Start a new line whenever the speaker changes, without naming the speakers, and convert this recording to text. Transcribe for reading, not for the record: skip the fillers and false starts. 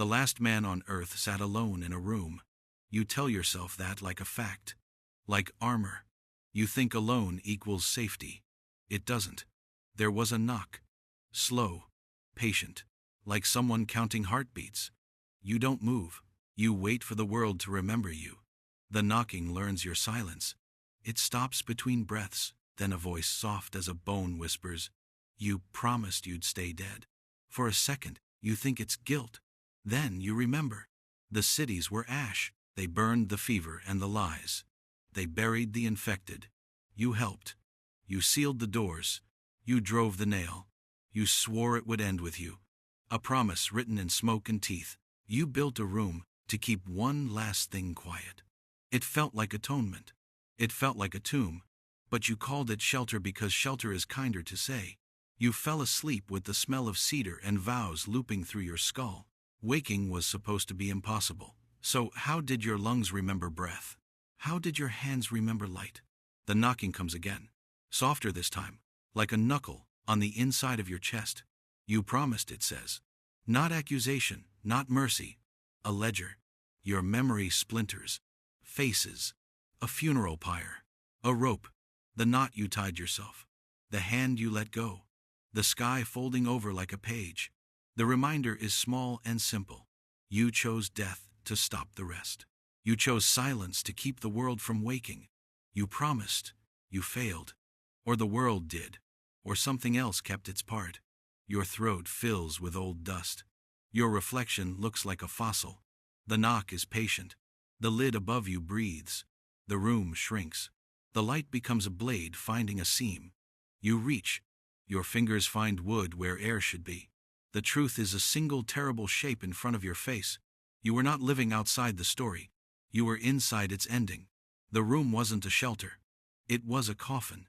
The last man on earth sat alone in a room. You tell yourself that like a fact. Like armor. You think alone equals safety. It doesn't. There was a knock. Slow. Patient. Like someone counting heartbeats. You don't move. You wait for the world to remember you. The knocking learns your silence. It stops between breaths. Then a voice soft as a bone whispers, "You promised you'd stay dead." For a second, you think it's guilt. Then you remember. The cities were ash. They burned the fever and the lies. They buried the infected. You helped. You sealed the doors. You drove the nail. You swore it would end with you. A promise written in smoke and teeth. You built a room to keep one last thing quiet. It felt like atonement. It felt like a tomb. But you called it shelter because shelter is kinder to say. You fell asleep with the smell of cedar and vows looping through your skull. Waking was supposed to be impossible. So how did your lungs remember breath? How did your hands remember light? The knocking comes again. Softer this time. Like a knuckle on the inside of your chest. You promised, it says. Not accusation, not mercy. A ledger. Your memory splinters. Faces. A funeral pyre. A rope. The knot you tied yourself. The hand you let go. The sky folding over like a page. The reminder is small and simple. You chose death to stop the rest. You chose silence to keep the world from waking. You promised. You failed. Or the world did. Or something else kept its part. Your throat fills with old dust. Your reflection looks like a fossil. The knock is patient. The lid above you breathes. The room shrinks. The light becomes a blade finding a seam. You reach. Your fingers find wood where air should be. The truth is a single terrible shape in front of your face. You were not living outside the story. You were inside its ending. The room wasn't a shelter. It was a coffin.